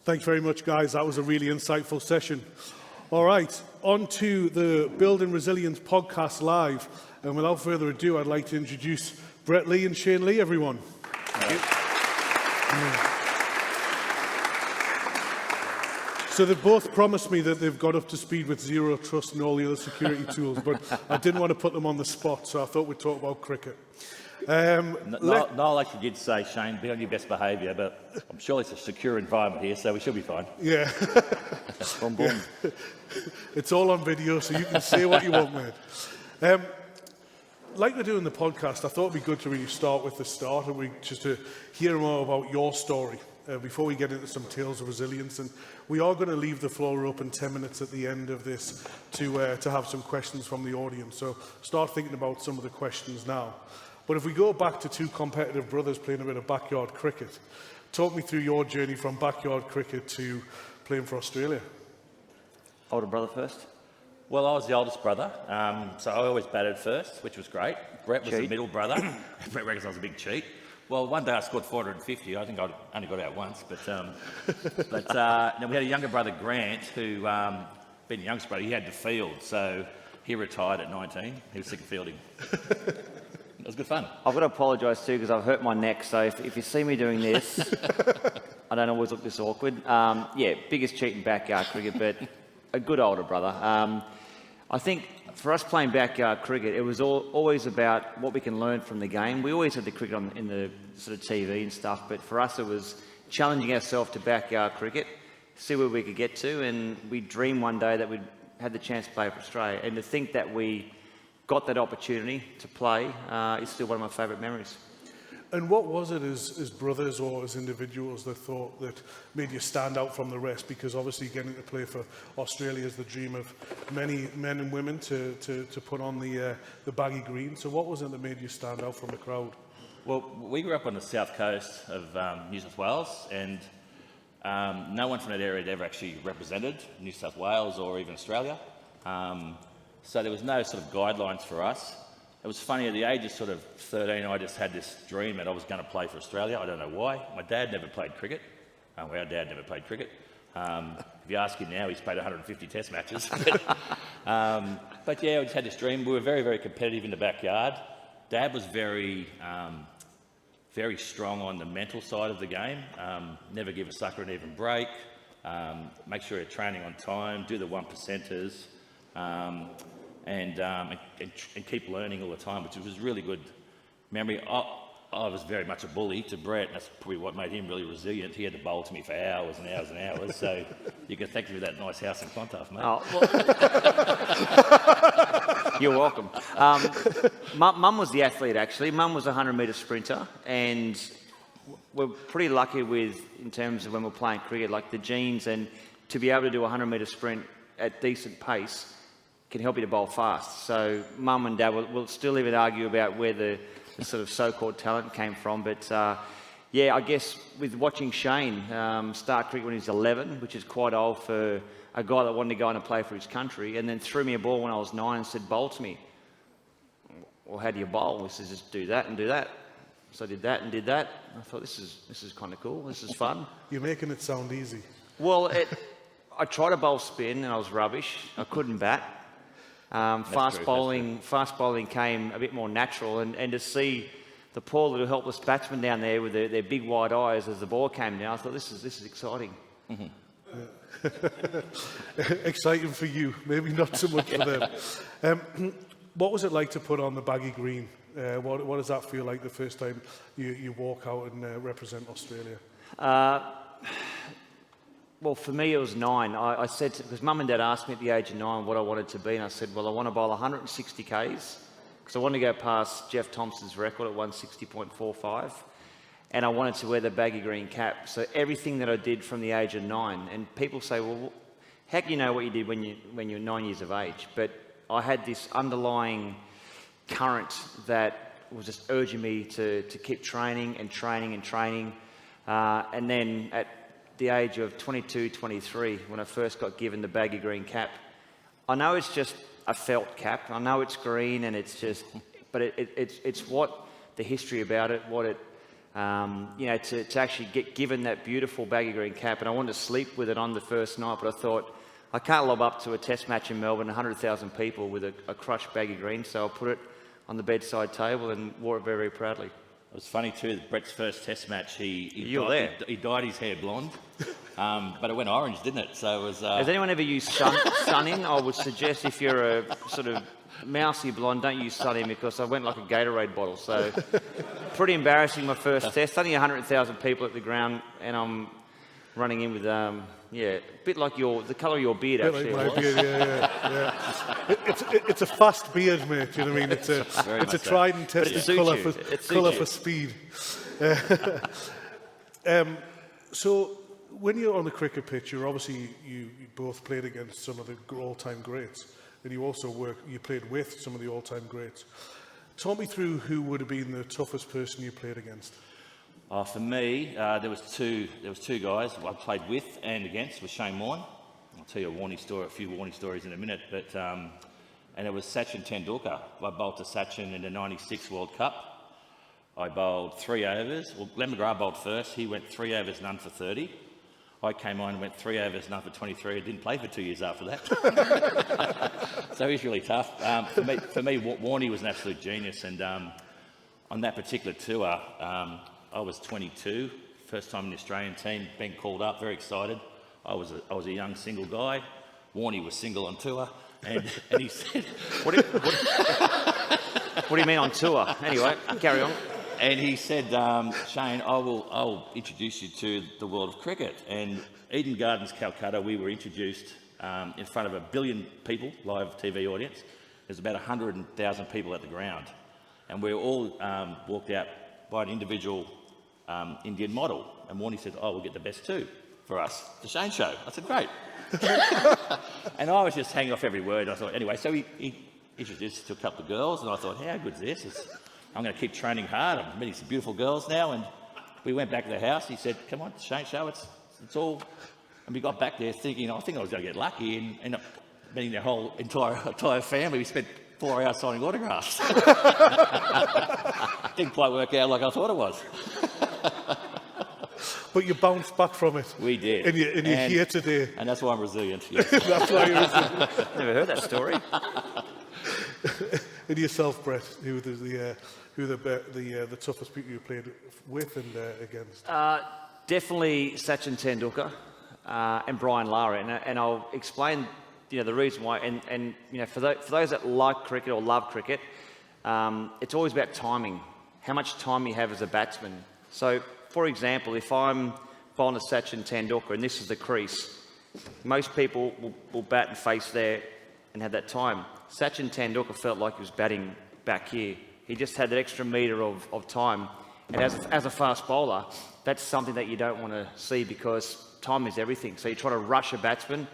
Thanks very much, guys. That was a really insightful session. All right, on to the Building Resilience podcast live. And without further ado, I'd like to introduce Brett Lee and Shane Lee, everyone. So they've both promised me that they've got up to speed with Zero Trust and all the other security tools, but I didn't want to put them on the spot, so I thought we'd talk about cricket. Noel actually did say, Shane, be on your best behaviour, but I'm sure it's a secure environment here, so we should be fine. Yeah. Boom, boom. Yeah. It's all on video, so you can say what you want, mate. Like we're doing the podcast, I thought it'd be good to really start with the start and just to hear more about your story before we get into some tales of resilience. And we are going to leave the floor open 10 minutes at the end of this to have some questions from the audience. So start thinking about some of the questions now. But if we go back to two competitive brothers playing a bit of backyard cricket, talk me through your journey from backyard cricket to playing for Australia. Older brother first. Well, I was the oldest brother, so I always batted first, which was great. Brett was the middle brother. Brett reckons I was a big cheat. Well, one day I scored 450. I think I only got out once, but then we had a younger brother, Grant, who, being the youngest brother, he had to field, so he retired at 19. He was sick of fielding. It was good fun. I've got to apologise too because I've hurt my neck, so if you see me doing this, I don't always look this awkward. Yeah, biggest cheat in backyard cricket, but a good older brother. I think for us playing backyard cricket, it was always about what we can learn from the game. We always had the cricket in the sort of TV and stuff, but for us it was challenging ourselves to backyard cricket, see where we could get to, and we dreamed one day that we'd had the chance to play for Australia. And to think that we got that opportunity to play is still one of my favourite memories. And what was it as brothers or as individuals that thought that made you stand out from the rest? Because obviously getting to play for Australia is the dream of many men and women to put on the baggy green. So what was it that made you stand out from the crowd? Well, we grew up on the south coast of New South Wales, and no one from that area had ever actually represented New South Wales or even Australia. So there was no sort of guidelines for us. It was funny, at the age of sort of 13, I just had this dream that I was going to play for Australia. I don't know why. My dad never played cricket. Our dad never played cricket. If you ask him now, he's played 150 test matches. But yeah, I just had this dream. We were very, very competitive in the backyard. Dad was very, very strong on the mental side of the game. Never give a sucker an even break. Make sure you're training on time. Do the 1%ers. And keep learning all the time, which was really good memory. I was very much a bully to Brett. That's probably what made him really resilient. He had to bowl to me for hours and hours and hours. So you can thank me for that nice house in Clontarf, mate. Oh, well, you're welcome. Mum was the athlete, actually. Mum was a 100-metre sprinter, and we're pretty lucky in terms of when we're playing cricket, like the genes, and to be able to do a 100-metre sprint at decent pace can help you to bowl fast. So Mum and Dad will still even argue about where the sort of so-called talent came from. But yeah, I guess with watching Shane start cricket when he was 11, which is quite old for a guy that wanted to go on and play for his country, and then threw me a ball when I was 9 and said, bowl to me. Well, how do you bowl? He says, just do that and do that. So I did that and did that. I thought, this is kind of cool. This is fun. You're making it sound easy. Well, I tried to bowl spin and I was rubbish. I couldn't bat. Fast bowling came a bit more natural, and to see the poor little helpless batsmen down there with their big wide eyes as the ball came down, I thought this is exciting. Mm-hmm. Exciting for you, maybe not so much for them. What was it like to put on the baggy green? What does that feel like the first time you walk out and represent Australia? Well, for me, it was 9. I said, because Mum and Dad asked me at the age of 9 what I wanted to be, and I said, well, I want to bowl 160 Ks, because I wanted to go past Jeff Thompson's record at 160.45, and I wanted to wear the baggy green cap. So everything that I did from the age of 9, and people say, well, how can you know what you did when you're 9 years of age? But I had this underlying current that was just urging me to keep training and training and training, and then at the age of 22, 23, when I first got given the baggy green cap, I know it's just a felt cap. I know it's green and it's just, but it's what the history about it, what it You know, to actually get given that beautiful baggy green cap, and I wanted to sleep with it on the first night, but I thought, I can't lob up to a test match in Melbourne, 100,000 people with a crushed baggy green, so I put it on the bedside table and wore it very, very proudly. It was funny too, Brett's first test match, he dyed his hair blonde, but it went orange, didn't it? So it was... Has anyone ever used sun-in? I would suggest if you're a sort of mousy blonde, don't use sun-in, because I went like a Gatorade bottle. So pretty embarrassing, my first test. Only 100,000 people at the ground, and I'm running in with, yeah, a bit like the colour of your beard, actually. Like my beard, yeah. It's a fast beard, mate, you know what I mean? It's a tried and tested colour for speed. So when you're on the cricket pitch, you're obviously, you both played against some of the all-time greats, and you played with some of the all-time greats. Talk me through who would have been the toughest person you played against. For me, there was two guys I played with and against, with Shane Warne. I'll tell you a few warning stories in a minute, but and it was Sachin Tendulkar. I bowled to Sachin in the '96 World Cup. I bowled 3 overs. Well, Glenn McGrath bowled first. He went 3 overs, none for 30. I came on and went 3 overs, none for 23. I didn't play for 2 years after that. So he's really tough. For me, Warney was an absolute genius, and on that particular tour, I was 22, first time in the Australian team, being called up, very excited. I was a young single guy. Warney was single on tour, and he said, What do you mean on tour? Anyway, carry on. And he said, Shane, I'll introduce you to the world of cricket. And Eden Gardens, Calcutta, we were introduced in front of 1 billion people, live TV audience. There's about 100,000 people at the ground. And we all walked out by an individual Indian model. And Warney said, we'll get the best two for us, the Shane show. I said, great. And I was just hanging off every word. I thought, anyway, so he introduced us to a couple of girls, and I thought, how good is this? I'm going to keep training hard. I'm meeting some beautiful girls now. And we went back to the house. He said, come on, Shane show, it's all... And we got back there thinking, I think I was going to get lucky, and ended up meeting the whole entire family. We spent 4 hours signing autographs. Didn't quite work out like I thought it was. But you bounced back from it. We did. And you're here today. And that's why I'm resilient. Yes. That's why you're resilient. Never heard that story. And yourself, Brett, who the toughest people you played with and against? Definitely Sachin Tendulkar and Brian Lara, and I'll explain, the reason why. And for those that like cricket or love cricket, it's always about timing. How much time you have as a batsman. So, for example, if I'm bowling to Sachin Tendulkar and this is the crease, most people will bat and face there and have that time. Sachin Tendulkar felt like he was batting back here. He just had that extra metre of time. And as a fast bowler, that's something that you don't want to see, because time is everything. So you try to rush a batsman.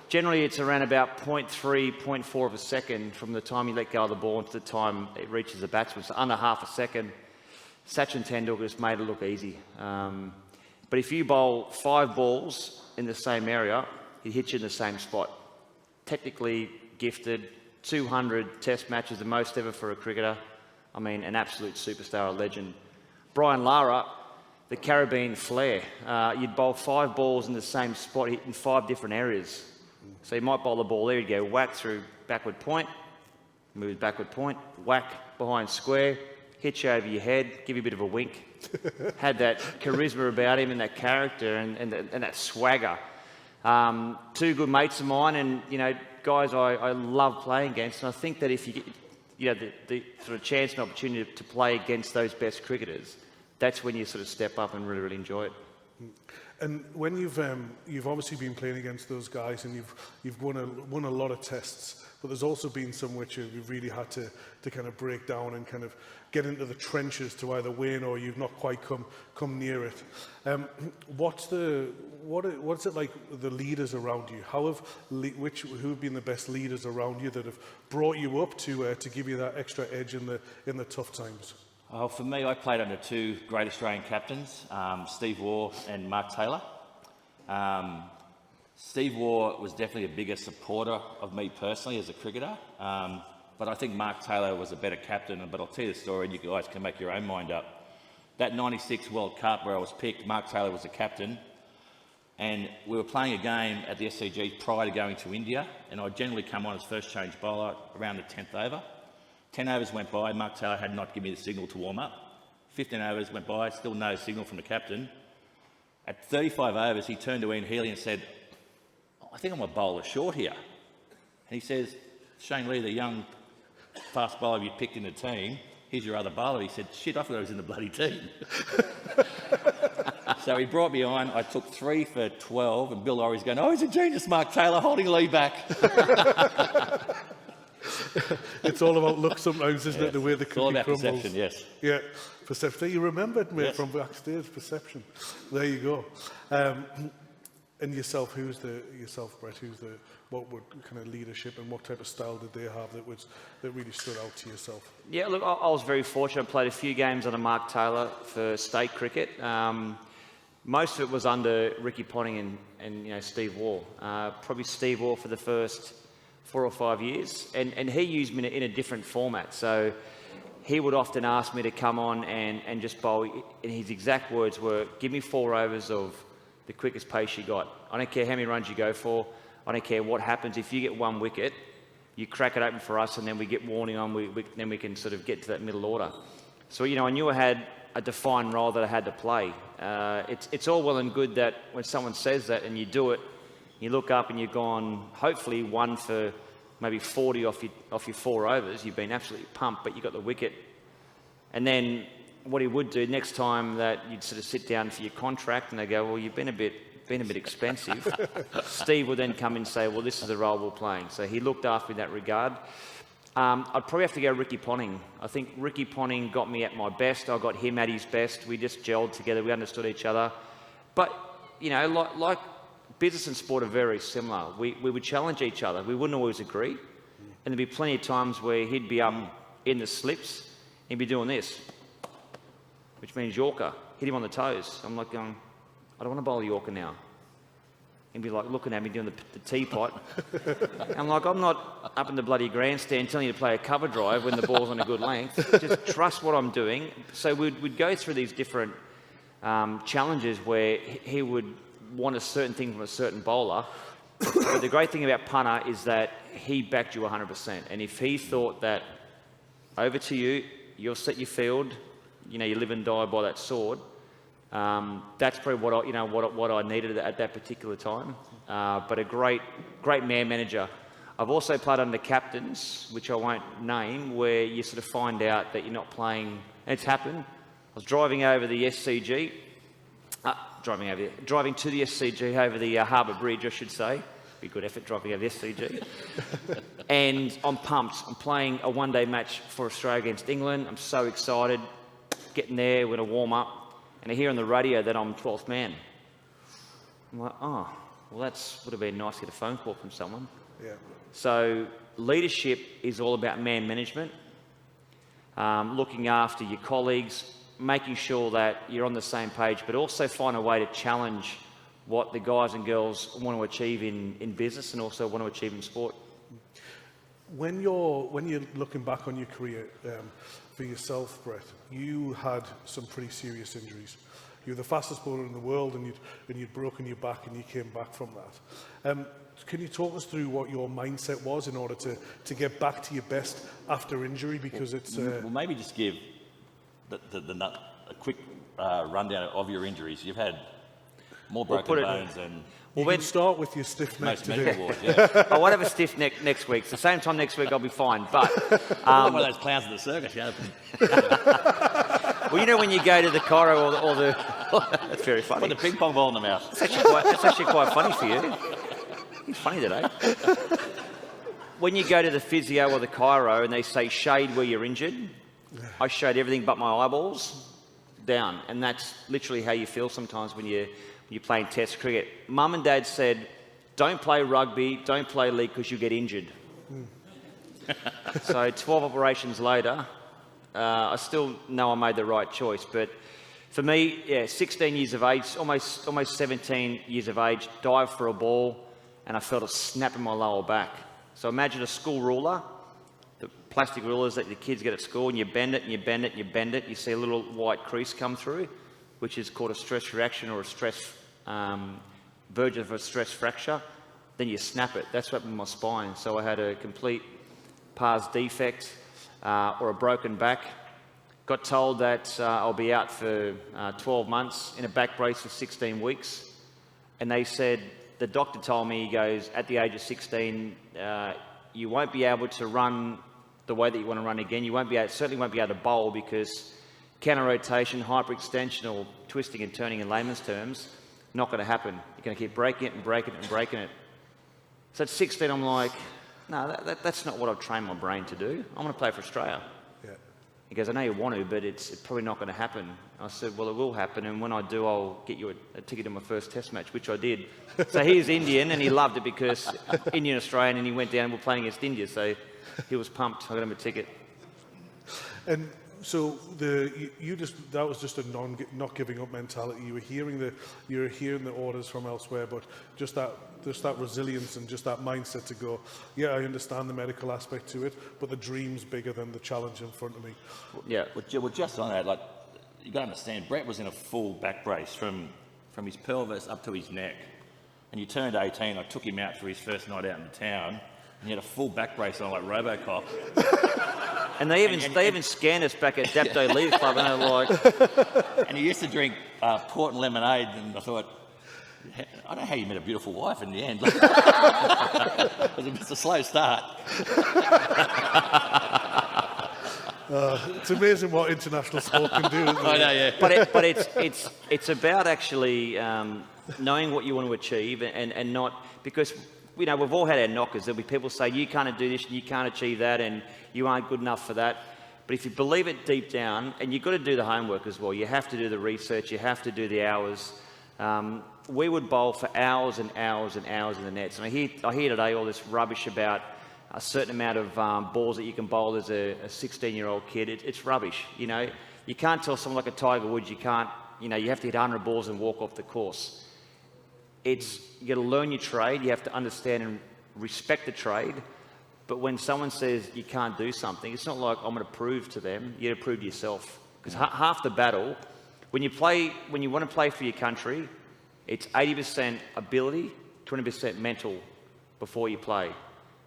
Generally, it's around about 0.3, 0.4 of a second from the time you let go of the ball to the time it reaches the batsman. So under half a second. Sachin Tendulkar just made it look easy. But if you bowl 5 balls in the same area, he hits you in the same spot. Technically gifted, 200 test matches, the most ever for a cricketer. I mean, an absolute superstar, a legend. Brian Lara, the Caribbean flair. You'd bowl 5 balls in the same spot, hit in 5 different areas. So you might bowl the ball there, you'd go whack through backward point, move backward point, whack behind square, hit you over your head, give you a bit of a wink. Had that charisma about him and that character and that swagger. 2 good mates of mine, and guys I love playing against. And I think that if you get the sort of chance and opportunity to play against those best cricketers, that's when you sort of step up and really, really enjoy it. And when you've obviously been playing against those guys, and you've won a lot of tests, but there's also been some which you've really had to kind of break down and kind of get into the trenches to either win, or you've not quite come near it. What's it like, the leaders around you? Who have been the best leaders around you that have brought you up to give you that extra edge in the tough times? For me, I played under 2 great Australian captains, Steve Waugh and Mark Taylor. Steve Waugh was definitely a bigger supporter of me personally as a cricketer, but I think Mark Taylor was a better captain. But I'll tell you the story and you guys can make your own mind up. that 96 World Cup where I was picked, Mark Taylor was the captain, and we were playing a game at the SCG prior to going to India, and I'd generally come on as first change bowler around the 10th over. 10 overs went by, Mark Taylor had not given me the signal to warm up. 15 overs went by, still no signal from the captain. At 35 overs, he turned to Ian Healy and said, "I think I'm a bowler short here." And he says, "Shane Lee, the young fast bowler you picked in the team, here's your other bowler." He said, "Shit, I thought I was in the bloody team." So he brought me on. I took 3 for 12, and Bill Laurie's going, "Oh, he's a genius, Mark Taylor, holding Lee back." It's all about luck sometimes, isn't it? The way the cookie It's all about crumbles. perception, yes. Yeah, perception. You remembered, mate, Yes. from backstage. Perception. There you go. And yourself, Brett? What kind of leadership and what type of style did they have that really stood out to yourself? Yeah, look, I was very fortunate. I played a few games under Mark Taylor for state cricket. Most of it was under Ricky Ponting and Steve Waugh. Probably Steve Waugh for the first 4 or 5 years, and he used me in a different format. So he would often ask me to come on and just bowl, and his exact words were, "Give me 4 overs of the quickest pace you got. I don't care how many runs you go for. I don't care what happens. If you get 1 wicket, you crack it open for us, and then we get warning on. Then we can sort of get to that middle order." So I knew I had a defined role that I had to play. It's all well and good that when someone says that and you do it, you look up and you've gone hopefully 1 for maybe 40 off your 4 overs. You've been absolutely pumped, but you got the wicket. And then what he would do next time that you'd sort of sit down for your contract and they go, "Well, you've been a bit expensive." Steve would then come in and say, "Well, this is the role we're playing." So he looked after me in that regard. I'd probably have to go Ricky Ponting. I think Ricky Ponting got me at my best. I got him at his best. We just gelled together. We understood each other. But, like business and sport are very similar. We would challenge each other. We wouldn't always agree. And there'd be plenty of times where he'd be up in the slips. He'd be doing this, which means Yorker. Hit him on the toes. I'm like going, "I don't want to bowl a Yorker now." He'd be like looking at me doing the teapot. I'm like, "I'm not up in the bloody grandstand telling you to play a cover drive when the ball's on a good length. Just trust what I'm doing." So we'd go through these different challenges where he would want a certain thing from a certain bowler. But the great thing about punter is that he backed you 100%. And if he thought that over to you, you'll set your field, you live and die by that sword, that's probably what I needed at that particular time. But a great man manager. I've also played under captains, which I won't name, where you sort of find out that you're not playing. And it's happened. I was driving over the SCG, driving to the SCG over the Harbour Bridge, I should say. Be a good effort driving over the SCG. And I'm pumped. I'm playing a one-day match for Australia against England. I'm so excited. Getting there, we're going to warm up. And I hear on the radio that I'm 12th man. I'm like, "Oh, well, would have been nice to get a phone call from someone." Yeah. So leadership is all about man management, looking after your colleagues, making sure that you're on the same page, but also find a way to challenge what the guys and girls want to achieve in business and also want to achieve in sport. When you're looking back on your career, for yourself, Brett, you had some pretty serious injuries. You were the fastest bowler in the world, and you'd broken your back, and you came back from that. Can you talk us through what your mindset was in order to get back to your best after injury? Because Well, maybe just give a quick rundown of your injuries. You've had more broken bones than you can start with your stiff neck most today. medical wards. Yeah. I won't have a stiff neck next week. It's the same time next week, I'll be fine. But One of those clowns at the circus. well, when you go to the chiro or the that's very funny. Put the ping pong ball in the mouth. That's actually quite funny for you. It's funny today. When you go to the physio or the chiro and they say shade where you're injured, I shade everything but my eyeballs down, and that's literally how you feel sometimes when you're playing Test cricket. Mum and Dad said, "Don't play rugby, don't play league because you get injured." So 12 operations later, I still know I made the right choice. But for me, 16 years of age, almost 17 years of age, dived for a ball, and I felt a snap in my lower back. So imagine a school ruler. plastic rulers that the kids get at school, and you bend it and you bend it and you bend it. You see a little white crease come through, which is called a stress reaction or a stress version of a stress fracture. Then you snap it. That's what happened with my spine. So I had a complete pars defect or a broken back. Got told that I'll be out for 12 months in a back brace for 16 weeks. And they said, the doctor told me, he goes, at the age of 16, you won't be able to run the way that you want to run again. You won't be able, certainly won't be able to bowl, because counter rotation, hyperextension, or twisting and turning in layman's terms, not going to happen. You're going to keep breaking it and breaking it and breaking it. So at 16, I'm like, no, that's not what I've trained my brain to do. I'm going to play for Australia. Yeah. He goes, I know you want to, but it's probably not going to happen. I said, well, it will happen, and when I do, I'll get you a ticket to my first test match, which I did. So he's Indian, and he loved it because Indian Australian, and he went down and we're playing against India, so he was pumped. I got him a ticket. And so that was just a not giving up mentality. You were hearing the orders from elsewhere, but just that resilience and just that mindset to go, yeah, I understand the medical aspect to it, but the dream's bigger than the challenge in front of me. Yeah, well, just on that, like, you got to understand, Brett was in a full back brace from his pelvis up to his neck. And you turned 18, I took him out for his first night out in the town, and he had a full back brace on like RoboCop. And they even scanned us back at Dapto League Club, and they're like... And he used to drink port and lemonade, and I thought, I don't know how you met a beautiful wife in the end. It's a slow start. It's amazing what international sport can do. Isn't it? I know, yeah. But it's about actually knowing what you want to achieve, and not, because we've all had our knockers. There'll be people say you can't do this and you can't achieve that and you aren't good enough for that. But if you believe it deep down, and you've got to do the homework as well, you have to do the research, you have to do the hours. We would bowl for hours and hours and hours in the nets, and I hear today all this rubbish about a certain amount of balls that you can bowl as a 16-year-old kid. It's rubbish. You can't tell someone like a Tiger Woods, you have to hit 100 balls and walk off the course. You got to learn your trade, you have to understand and respect the trade. But when someone says you can't do something, it's not like I'm going to prove to them. You got to prove to yourself. Because half the battle, when you want to play for your country, it's 80% ability, 20% mental before you play.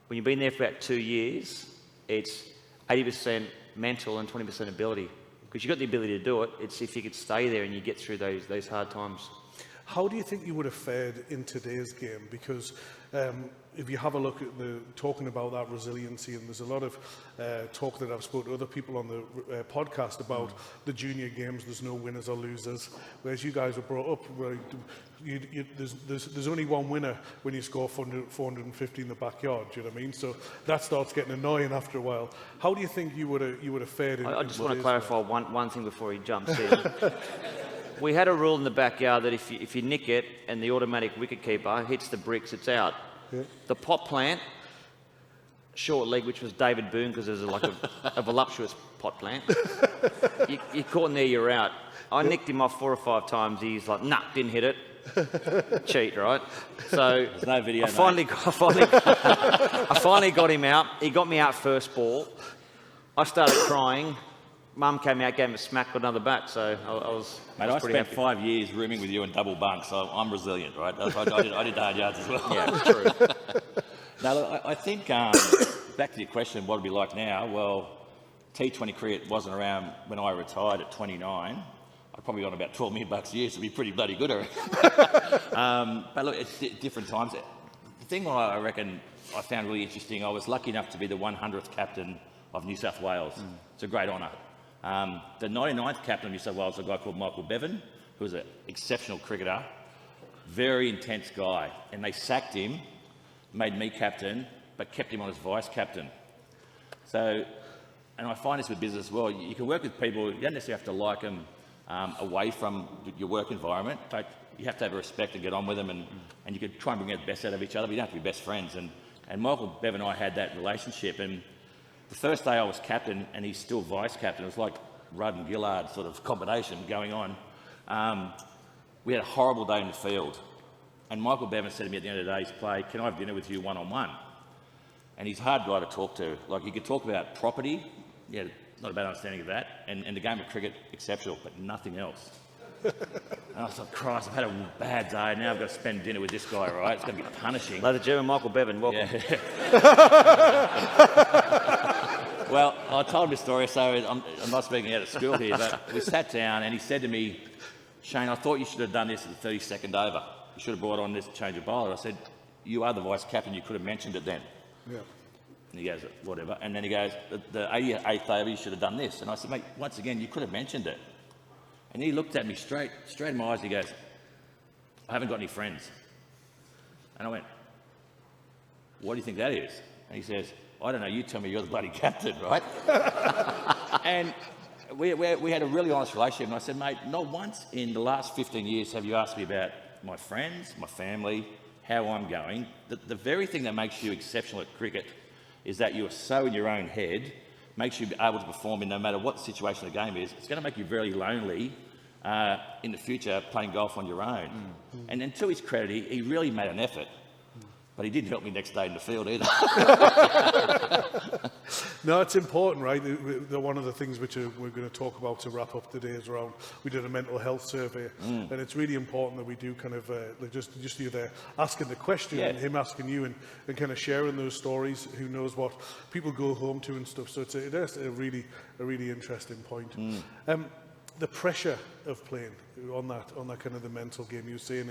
When you've been there for about 2 years, it's 80% mental and 20% ability. Because you've got the ability to do it. It's if you could stay there and you get through those hard times. How do you think you would have fared in today's game? Because if you have a look at talking about that resiliency, and there's a lot of talk that I've spoken to other people on the podcast about the junior games, there's no winners or losers. Whereas you guys were brought up, where there's only one winner when you score 450 in the backyard. Do you know what I mean? So that starts getting annoying after a while. How do you think you would have fared? I just want to clarify one thing before he jumps in. We had a rule in the backyard that if you nick it and the automatic wicketkeeper hits the bricks, it's out. Yeah. The pot plant, short leg, which was David Boone, because there's a voluptuous pot plant. You're caught in there, you're out. I nicked him off 4 or 5 times. He's like, nah, didn't hit it. Cheat, right? So there's no video. I finally got him out. He got me out first ball. I started crying. Mum came out, gave him a smack, got another bat, so I was I pretty spent happy. 5 years rooming with you in double bunk, so I'm resilient, right? I did the hard yards as well. Yeah, true. Now, look, I think, back to your question, what it'd be like now, well, T20 cricket wasn't around when I retired at 29. I'd probably got about $12 million a year, so it'd be pretty bloody good, I reckon. But look, it's different times. The thing I reckon I found really interesting, I was lucky enough to be the 100th captain of New South Wales. It's a great honour. The 99th captain of New South Wales was a guy called Michael Bevan, who was an exceptional cricketer, very intense guy, and they sacked him, made me captain, but kept him on as vice captain. So, and I find this with business as well, you can work with people, you don't necessarily have to like them away from your work environment, but you have to have a respect and get on with them, and you can try and bring the best out of each other, but you don't have to be best friends. And Michael Bevan and I had that relationship, and the first day I was captain, and he's still vice captain, it was like Rudd and Gillard sort of combination going on. We had a horrible day in the field, and Michael Bevan said to me at the end of the day's play, can I have dinner with you one-on-one? And he's a hard guy to talk to. Like, you could talk about property, yeah, not a bad understanding of that, and the game of cricket, exceptional, but nothing else. And I was like, Christ, I've had a bad day, now I've got to spend dinner with this guy, right? It's going to be punishing. Ladies and gentlemen, Michael Bevan, welcome. Yeah. Well, I told him a story, so I'm not speaking out of school here, but we sat down and he said to me, Shane, I thought you should have done this at the 32nd over. You should have brought on this change of bowler. I said, you are the vice captain, you could have mentioned it then. Yeah. And he goes, whatever. And then he goes, the 88th over, you should have done this. And I said, mate, once again, you could have mentioned it. And he looked at me straight in my eyes. He goes, I haven't got any friends. And I went, what do you think that is? And he says, I don't know, you tell me, you're the bloody captain, right? And we had a really honest relationship. And I said, mate, not once in the last 15 years have you asked me about my friends, my family, how I'm going. The very thing that makes you exceptional at cricket is that you are so in your own head, makes you able to perform in no matter what the situation of the game is. It's going to make you very lonely in the future playing golf on your own. And then to his credit, he really made an effort. But he didn't help me next day in the field either. No, it's important, right? One of the things which we're going to talk about to wrap up today is around, we did a mental health survey, and it's really important that we do kind of, just you there asking the question, and him asking you, and kind of sharing those stories, who knows what people go home to and stuff. So it's a really interesting point. The pressure of playing on that kind of the mental game. You're saying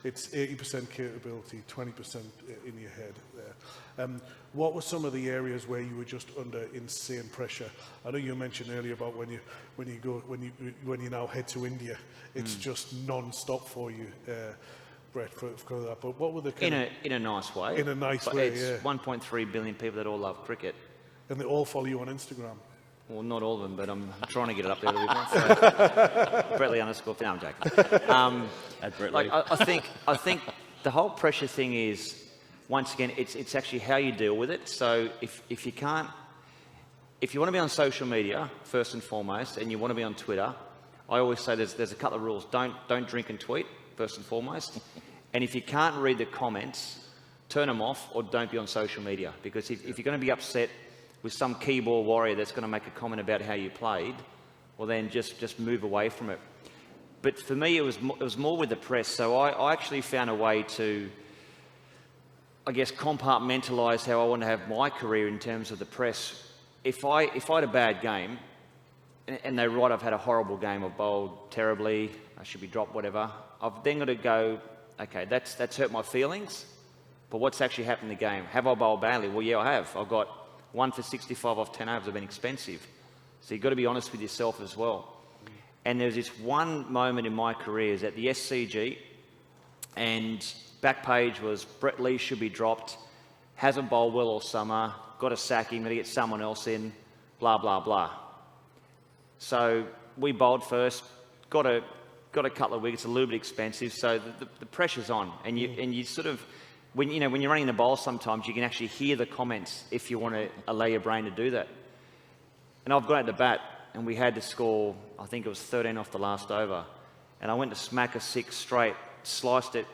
it's 80% capability, 20% in your head there. What were some of the areas where you were just under insane pressure? I know you mentioned earlier about when you now head to India, it's just non-stop for you, Brett, for that. But what were the in a nice way? In a nice way, it's 1.3 billion people that all love cricket, and they all follow you on Instagram. Well, not all of them, but I'm trying to get it up there a little bit more. So, Bretley _. No, I'm joking. At Bretley. Like, I think the whole pressure thing is, once again, it's actually how you deal with it. So if you want to be on social media first and foremost, and you want to be on Twitter, I always say there's a couple of rules. Don't drink and tweet first and foremost, and if you can't read the comments, turn them off or don't be on social media, because if you're going to be upset with some keyboard warrior that's going to make a comment about how you played, well then just move away from it. But for me, it was more with the press. So I actually found a way to, I guess, compartmentalise how I want to have my career in terms of the press. If I had a bad game, and they write I've had a horrible game, I've bowled terribly, I should be dropped, whatever, I've then got to go, okay, that's hurt my feelings, but what's actually happened in the game? Have I bowled badly? Well, yeah, I have. I've got 1 for 65 off 10 overs have been expensive. So you've got to be honest with yourself as well. And there's this one moment in my career is at the SCG, and back page was Brett Lee should be dropped, hasn't bowled well all summer, got to sack him, got to get someone else in, blah, blah, blah. So we bowled first, got a couple of wickets, a little bit expensive, so the pressure's on, and you sort of, when you're running the bowl, sometimes you can actually hear the comments if you want to allow your brain to do that. And I've got out the bat, and we had to score, I think it was 13 off the last over, and I went to smack a 6 straight, sliced it,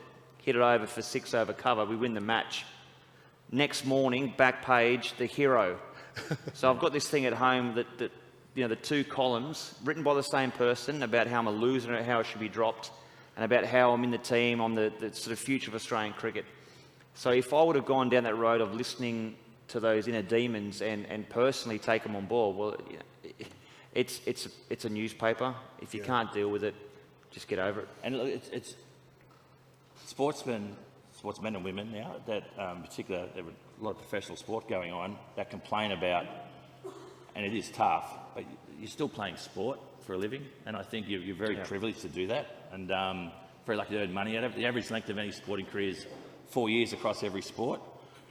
hit it over for 6 over cover, we win the match. Next morning, back page, the hero. So I've got this thing at home that the 2 columns, written by the same person, about how I'm a loser and how I should be dropped, and about how I'm in the team, I'm the sort of future of Australian cricket. So if I would have gone down that road of listening to those inner demons and personally take them on board, well, it's a newspaper. If you can't deal with it, just get over it. And it's sportsmen and women now that, in particular, there are a lot of professional sport going on that complain about, and it is tough, but you're still playing sport for a living, and I think you're very privileged to do that, and very lucky to earn money out of it. The average length of any sporting career is 4 years across every sport.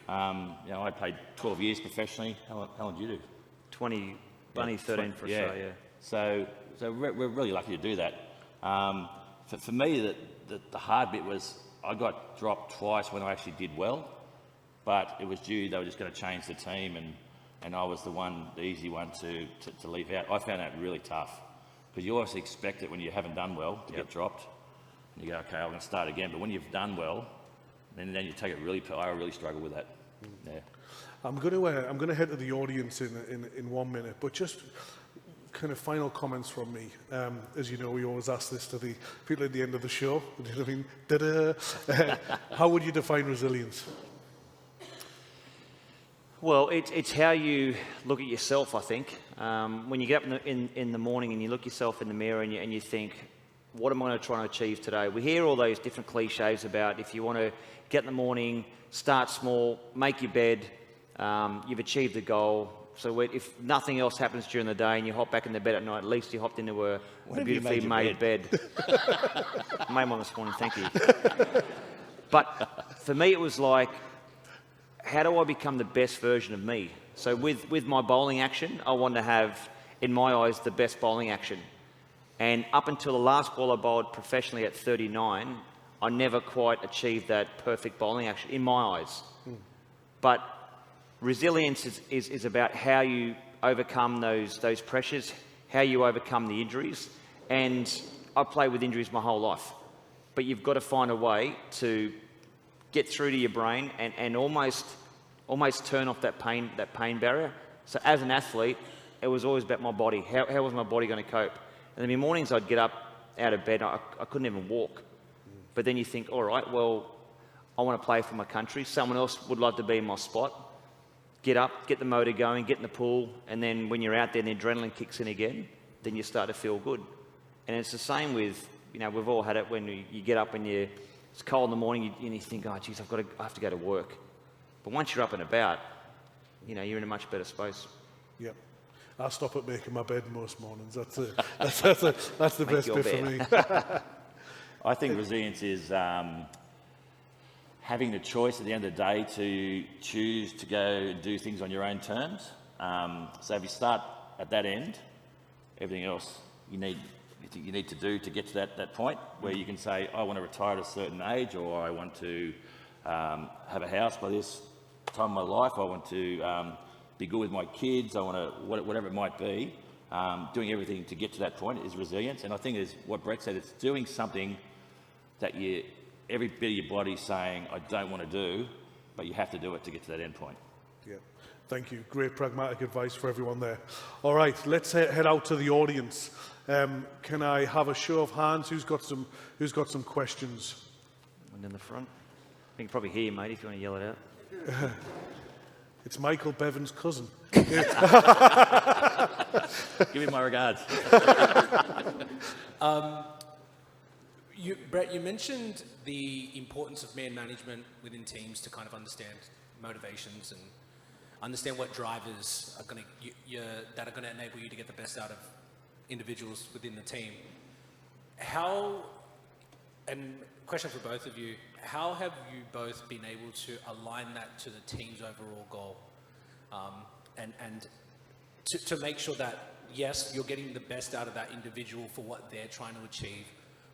I played 12 years professionally. How long did you do? 20, 13 for Australia. Yeah. So we're really lucky to do that. For me, the hard bit was I got dropped twice when I actually did well, but it was due they were just going to change the team, and I was the easy one to leave out. I found that really tough, because you obviously expect it when you haven't done well to get dropped, and you go, okay, I'm going to start again. But when you've done well, then you take it really. I really struggle with that. Yeah. I'm going to head to the audience in 1 minute, but just kind of final comments from me. As you know, we always ask this to the people at the end of the show. You know what I mean? Ta-da! How would you define resilience? Well, it's how you look at yourself, I think. When you get up in the morning and you look yourself in the mirror and you think, what am I going to try and achieve today? We hear all those different cliches about if you want to get in the morning, start small, make your bed, you've achieved the goal. So if nothing else happens during the day and you hop back in the bed at night, at least you hopped into a beautifully made bed. Made one this morning, thank you. But for me, it was like, how do I become the best version of me? So with my bowling action, I wanted to have, in my eyes, the best bowling action. And up until the last ball I bowled professionally at 39, I never quite achieved that perfect bowling action, in my eyes. But resilience is about how you overcome those pressures, how you overcome the injuries. And I've played with injuries my whole life. But you've got to find a way to get through to your brain and almost turn off that pain barrier. So as an athlete, it was always about my body. How was my body going to cope? And in the mornings I'd get up out of bed, I couldn't even walk. But then you think, all right, well, I want to play for my country. Someone else would like to be in my spot. Get up, get the motor going, get in the pool, and then when you're out there and the adrenaline kicks in again, then you start to feel good. And it's the same with, we've all had it when you get up and it's cold in the morning and you think, oh, geez, I have to go to work. But once you're up and about, you're in a much better space. Yep. I stop at making my bed most mornings. That's the best bit for me. I think resilience is having the choice at the end of the day to choose to go and do things on your own terms. So if you start at that end, everything else you need to do to get to that point where you can say, I want to retire at a certain age, or I want to have a house by this time of my life, I want to be good with my kids, I want to, whatever it might be, doing everything to get to that point is resilience. And I think is what Brett said, it's doing something that every bit of your body's saying, I don't want to do, but you have to do it to get to that end point. Yeah, thank you. Great pragmatic advice for everyone there. All right, let's head out to the audience. Can I have a show of hands? Who's got some questions? One in the front. I can probably hear you, mate, if you want to yell it out. It's Michael Bevan's cousin. Give me my regards. Brett, you mentioned the importance of man management within teams to kind of understand motivations and understand what drivers are going to enable you to get the best out of individuals within the team. And question for both of you, how have you both been able to align that to the team's overall goal? And to make sure that, yes, you're getting the best out of that individual for what they're trying to achieve,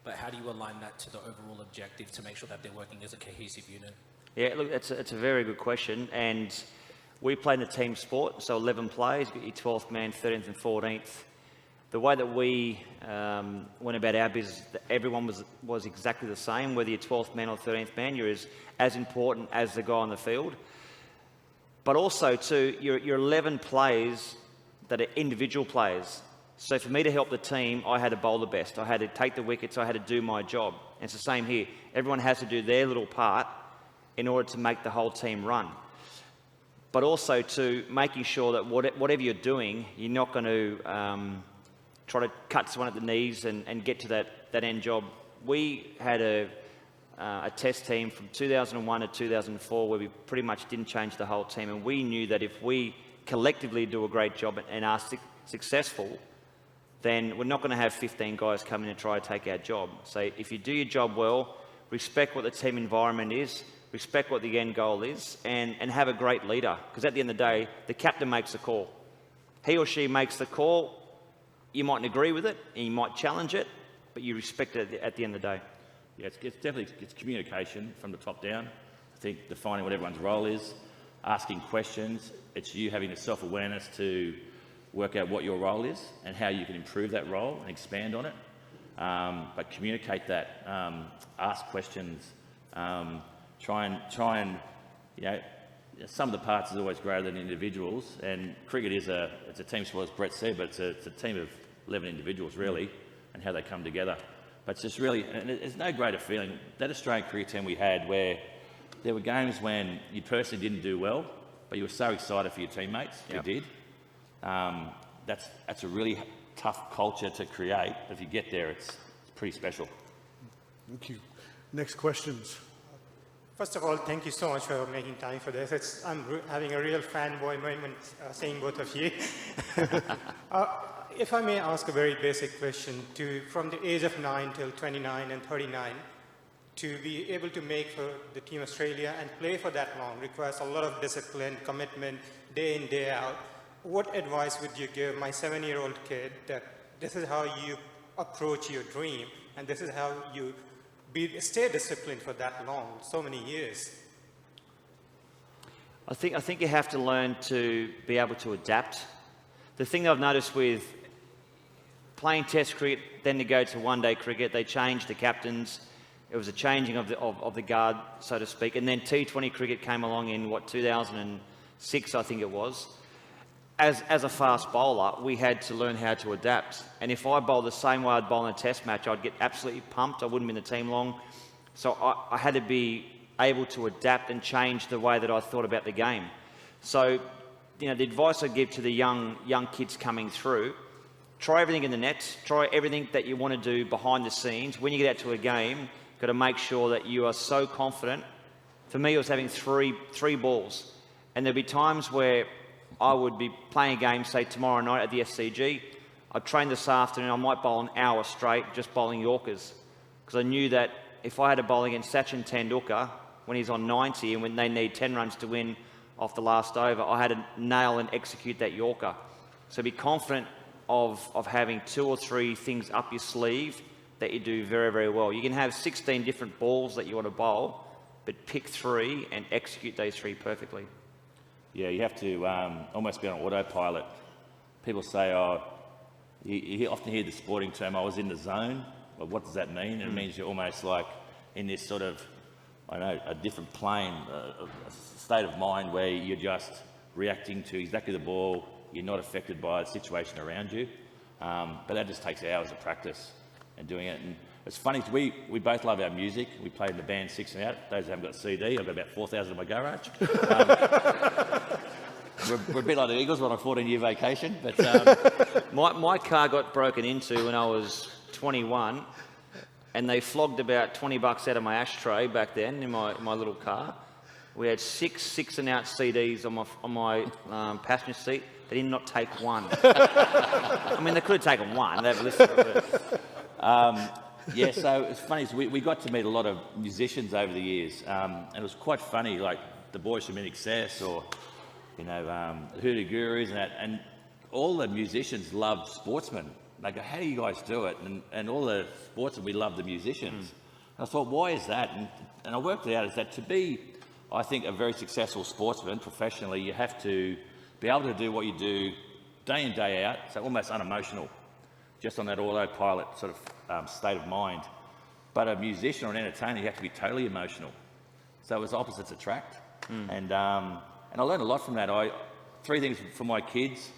but how do you align that to the overall objective to make sure that they're working as a cohesive unit? Yeah, look, it's a very good question. And we play in a team sport, so 11 players, you've got your 12th man, 13th and 14th. The way that we went about our business, everyone was exactly the same. Whether you're 12th man or 13th man, you're as important as the guy on the field. But also, too, you're 11 players that are individual players. So for me to help the team, I had to bowl the best. I had to take the wickets. I had to do my job. And it's the same here. Everyone has to do their little part in order to make the whole team run. But also, too, making sure that whatever you're doing, you're not going to try to cut someone at the knees and get to that end job. We had a test team from 2001 to 2004 where we pretty much didn't change the whole team, and we knew that if we collectively do a great job and are successful, then we're not going to have 15 guys come in and try to take our job. So if you do your job well, respect what the team environment is, respect what the end goal is, and have a great leader, because at the end of the day, the captain makes the call. He or she makes the call. You mightn't agree with it, and you might challenge it, but you respect it at the end of the day. Yeah, it's definitely communication from the top down. I think defining what everyone's role is, asking questions. It's you having the self-awareness to work out what your role is and how you can improve that role and expand on it. But communicate that, ask questions, try and some of the parts is always greater than individuals, and cricket it's a team sport, as Brett said, but it's a team of 11 individuals really, and how they come together. But it's just really, and there's no greater feeling. That Australian cricket team we had, where there were games when you personally didn't do well, but you were so excited for your teammates who did. That's a really tough culture to create. If you get there, it's pretty special. Thank you. Next questions. First of all, thank you so much for making time for this. I'm having a real fanboy moment seeing both of you. If I may ask a very basic question, from the age of 9 till 29 and 39, to be able to make for the Team Australia and play for that long requires a lot of discipline, commitment, day in, day out. What advice would you give my 7-year-old kid that this is how you approach your dream and this is how you stay disciplined for that long, so many years? I think you have to learn to be able to adapt. The thing that I've noticed with playing Test cricket, then to go to one-day cricket, they changed the captains. It was a changing of the guard, so to speak. And then T20 cricket came along in, 2006, I think it was. As a fast bowler, we had to learn how to adapt. And if I bowled the same way I'd bowl in a Test match, I'd get absolutely pumped. I wouldn't be in the team long. So I had to be able to adapt and change the way that I thought about the game. So, the advice I give to the young kids coming through, try everything in the nets, try everything that you want to do behind the scenes. When you get out to a game, you've got to make sure that you are so confident. For me, it was having three balls. And there'd be times where I would be playing a game, say tomorrow night at the SCG. I'd train this afternoon, I might bowl an hour straight just bowling Yorkers. Because I knew that if I had a bowl against Sachin Tendulkar when he's on 90 and when they need 10 runs to win off the last over, I had to nail and execute that Yorker. So be confident of having 2 or 3 things up your sleeve that you do very, very well. You can have 16 different balls that you want to bowl, but pick 3 and execute those 3 perfectly. Yeah, you have to almost be on autopilot. People say, you often hear the sporting term, I was in the zone. Well, what does that mean? It means you're almost like in this sort of, a different plane, a state of mind where you're just reacting to exactly the ball. You're not affected by the situation around you. But that just takes hours of practice and doing it. And it's funny, we both love our music. We played in the band Six and Out. Those who haven't got a CD, I've got about 4,000 in my garage. We're a bit like the Eagles, we're on a 14-year vacation. But My car got broken into when I was 21, and they flogged about $20 out of my ashtray back then in my little car. We had 6 and Out CDs on my passenger seat. They did not take one. I mean, they could have taken one. They've listened to it. yeah, so it's funny. So we got to meet a lot of musicians over the years, and it was quite funny. Like the boys from InXS, or the Hoodoo Gurus, and all the musicians loved sportsmen. They go, "How do you guys do it?" And all the sportsmen, we love the musicians. And I thought, why is that? And I worked it out. Is that to be, I think, a very successful sportsman professionally, you have to be able to do what you do day in, day out, so almost unemotional, just on that autopilot sort of state of mind. But a musician or an entertainer, you have to be totally emotional. So it was opposites attract. And I learned a lot from that. 3 things for my kids: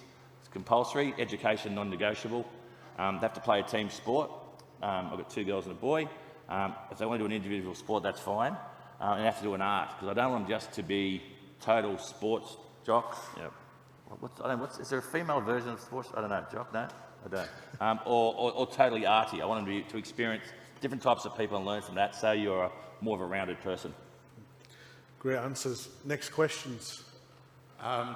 it's compulsory, education non-negotiable. They have to play a team sport. I've got 2 girls and a boy. If they want to do an individual sport, that's fine. And they have to do an art, because I don't want them just to be total sports jocks. Yep. Is there a female version of sports? I don't know. Jock? No, I don't. Or totally arty. I want them to experience different types of people and learn from that, so you're more of a rounded person. Great answers. Next questions.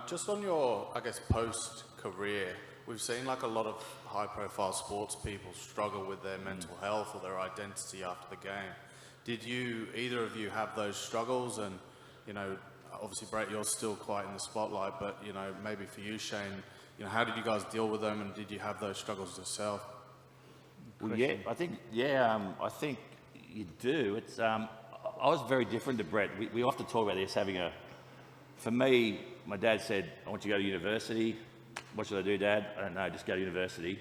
Just on your, post-career, we've seen like a lot of high-profile sports people struggle with their mental health or their identity after the game. Did either of you have those struggles? And, obviously, Brett, you're still quite in the spotlight, but, maybe for you, Shane, how did you guys deal with them, and did you have those struggles yourself? Well, yeah, I think you do. It's I was very different to Brett. We often talk about this, for me, my dad said, I want you to go to university. What should I do, Dad? I don't know, just go to university.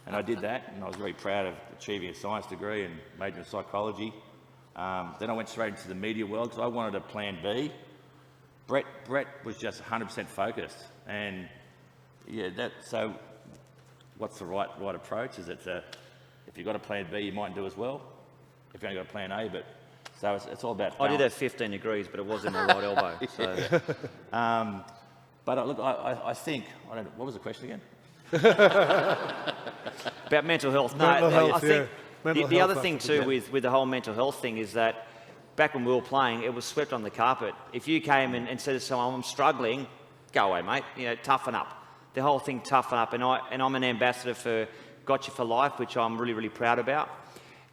And I did that, and I was very proud of achieving a science degree and majored in psychology. Then I went straight into the media world, because I wanted a plan B. Brett was just 100% focused, and yeah, so what's the right approach? Is it if you've got a plan B, you mightn't do as well. If you've only got a plan A, but so it's all about balance. I did have 15 degrees, but it was in my right elbow. So. But look, I think, I don't know, what was the question again? About mental health. No, Mental health, I think Mental the health other thing after too with the whole mental health thing is that back when we were playing, it was swept on the carpet. If you came and said to someone, I'm struggling, go away, mate. You know, toughen up. The whole thing, toughen up. And I'm an ambassador for Gotcha for Life, which I'm really, really proud about.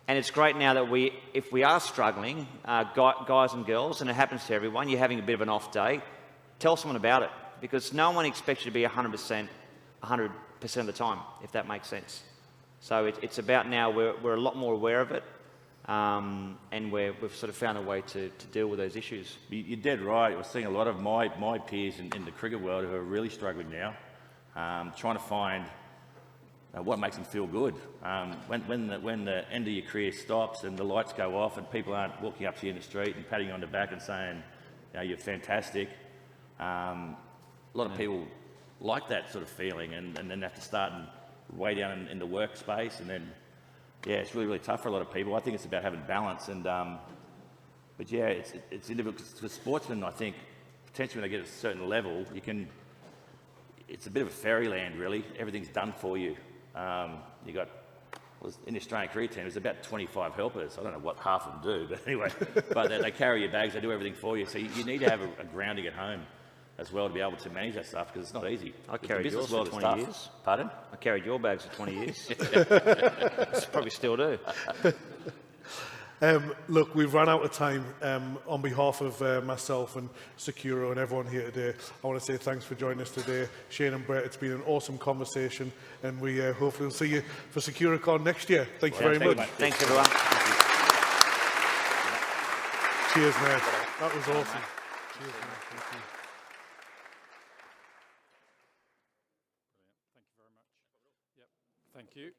And it's great now that if we are struggling, guys and girls, and it happens to everyone, you're having a bit of an off day, tell someone about it, because no one expects you to be 100% of the time, if that makes sense. So it's about now we're a lot more aware of it, and we've sort of found a way to deal with those issues. You're dead right. We're seeing a lot of my peers in the cricket world who are really struggling now, trying to find what makes them feel good. When the end of your career stops and the lights go off and people aren't walking up to you in the street and patting you on the back and saying, you're fantastic. A lot of people like that sort of feeling and then have to start way down in the workspace, and then, it's really, really tough for a lot of people. I think it's about having balance, and but yeah, it's individual. For sportsmen, I think, potentially when they get a certain level, it's a bit of a fairyland, really. Everything's done for you. You got, in the Australian career team, there's about 25 helpers. I don't know what half of them do, but anyway, but they carry your bags, they do everything for you. So you need to have a grounding at home as well to be able to manage that stuff, because it's not easy. I carried yours for 20 years. Pardon? I carried your bags for 20 years. Probably still do. Look, we've run out of time. On behalf of myself and Sekuro and everyone here today, I want to say thanks for joining us today. Shane and Brett, it's been an awesome conversation, and we hopefully will see you for SekuroKon next year. Thank you very much. Thanks, everyone. Cheers, mate. That was awesome. Cheers, mate. Thank you. Thank you very much. Yep. Thank you.